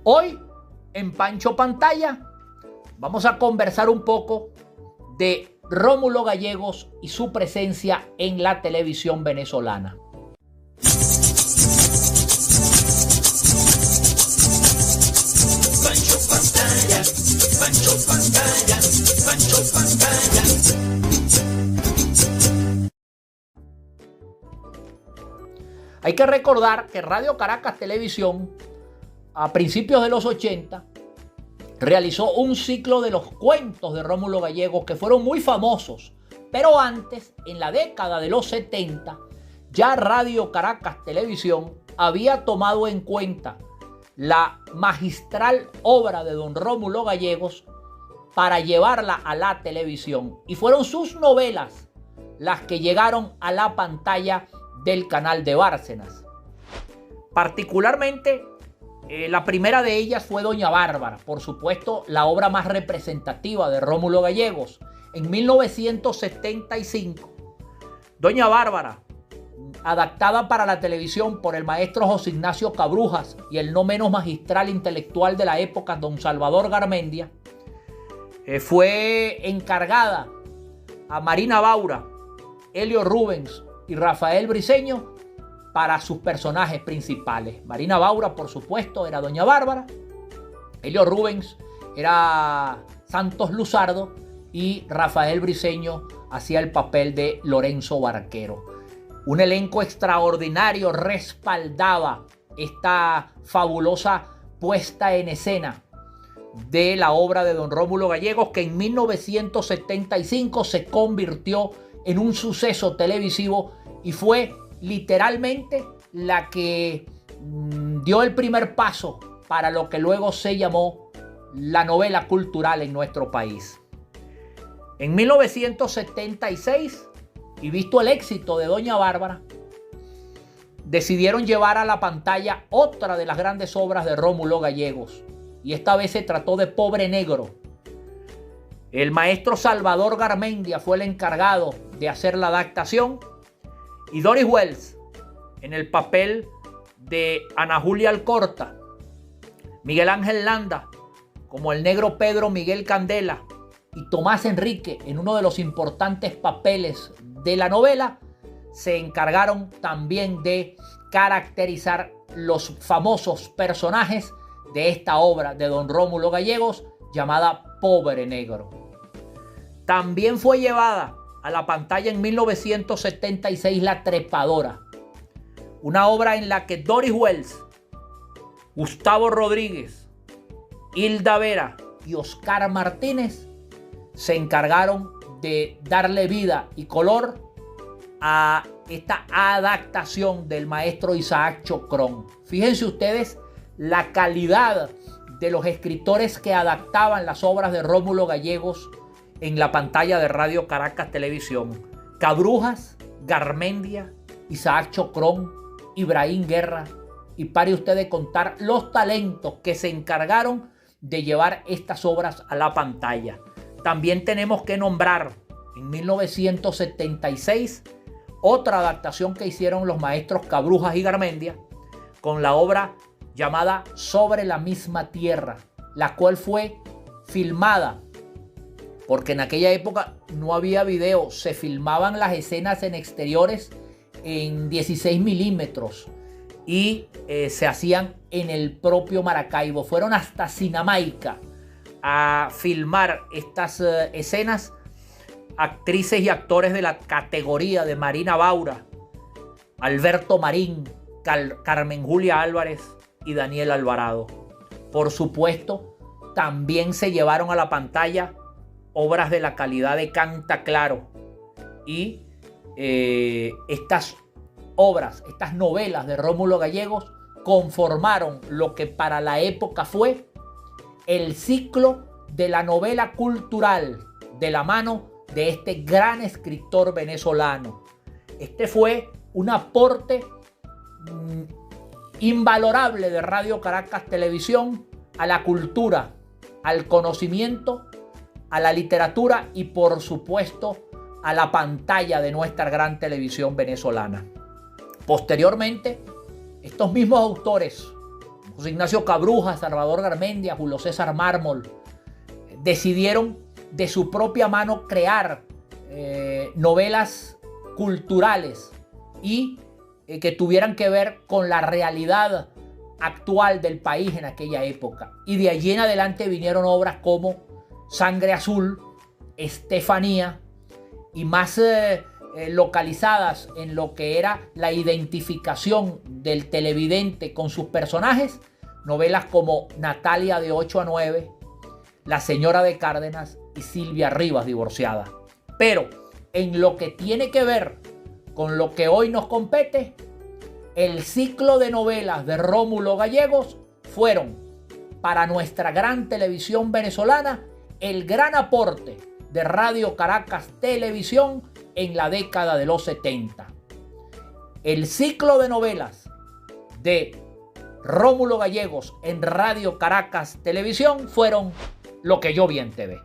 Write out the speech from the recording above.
Hoy, en Pancho Pantalla, vamos a conversar un poco de Rómulo Gallegos y su presencia en la televisión venezolana. Pancho Pantalla, Pancho Pantalla, Pancho Pantalla. Hay que recordar que Radio Caracas Televisión, a principios de los 80, realizó un ciclo de los cuentos de Rómulo Gallegos que fueron muy famosos. Pero antes, en la década de los 70, ya Radio Caracas Televisión había tomado en cuenta la magistral obra de don Rómulo Gallegos para llevarla a la televisión. Y fueron sus novelas las que llegaron a la pantalla del canal de Bárcenas. Particularmente, la primera de ellas fue Doña Bárbara, por supuesto la obra más representativa de Rómulo Gallegos. En 1975, Doña Bárbara, adaptada para la televisión por el maestro José Ignacio Cabrujas y el no menos magistral intelectual de la época, don Salvador Garmendia, fue encargada a Marina Baura, Elio Rubens y Rafael Briceño para sus personajes principales. Marina Baura, por supuesto, era Doña Bárbara. Elio Rubens era Santos Luzardo y Rafael Briceño hacía el papel de Lorenzo Barquero. Un elenco extraordinario respaldaba esta fabulosa puesta en escena de la obra de don Rómulo Gallegos, que en 1975 se convirtió en un suceso televisivo y fue literalmente la que dio el primer paso para lo que luego se llamó la novela cultural en nuestro país. En 1976, y visto el éxito de Doña Bárbara, decidieron llevar a la pantalla otra de las grandes obras de Rómulo Gallegos, y esta vez se trató de Pobre Negro. El maestro Salvador Garmendia fue el encargado de hacer la adaptación, y Doris Wells en el papel de Ana Julia Alcorta, Miguel Ángel Landa como el negro Pedro Miguel Candela y Tomás Enrique en uno de los importantes papeles de la novela, se encargaron también de caracterizar los famosos personajes de esta obra de don Rómulo Gallegos llamada Pobre Negro. También fue llevada a la pantalla en 1976 La Trepadora, una obra en la que Doris Wells, Gustavo Rodríguez, Hilda Vera y Oscar Martínez se encargaron de darle vida y color a esta adaptación del maestro Isaac Chocrón. Fíjense ustedes la calidad de los escritores que adaptaban las obras de Rómulo Gallegos en la pantalla de Radio Caracas Televisión. Cabrujas, Garmendia, Isaac Chocrón, Ibrahim Guerra, y pare usted de contar los talentos que se encargaron de llevar estas obras a la pantalla. También tenemos que nombrar en 1976 otra adaptación que hicieron los maestros Cabrujas y Garmendia con la obra llamada Sobre la misma tierra, la cual fue filmada, porque en aquella época no había video, se filmaban las escenas en exteriores en 16 milímetros y se hacían en el propio Maracaibo. Fueron hasta Sinamaica a filmar estas escenas actrices y actores de la categoría de Marina Baura, Alberto Marín, Carmen Julia Álvarez y Daniel Alvarado. Por supuesto, también se llevaron a la pantalla obras de la calidad de Canta Claro, y estas obras, estas novelas de Rómulo Gallegos conformaron lo que para la época fue el ciclo de la novela cultural de la mano de este gran escritor venezolano. Este fue un aporte invalorable de Radio Caracas Televisión a la cultura, al conocimiento, a la literatura y por supuesto a la pantalla de nuestra gran televisión venezolana. Posteriormente, estos mismos autores, José Ignacio Cabruja, Salvador Garmendia, Julio César Mármol, decidieron de su propia mano crear novelas culturales y que tuvieran que ver con la realidad actual del país en aquella época. Y de allí en adelante vinieron obras como Sangre Azul, Estefanía y más localizadas en lo que era la identificación del televidente con sus personajes, novelas como Natalia de 8 a 9, La Señora de Cárdenas y Silvia Rivas divorciada. Pero en lo que tiene que ver con lo que hoy nos compete, el ciclo de novelas de Rómulo Gallegos fueron para nuestra gran televisión venezolana el gran aporte de Radio Caracas Televisión en la década de los 70. El ciclo de novelas de Rómulo Gallegos en Radio Caracas Televisión fueron Lo que yo vi en TV.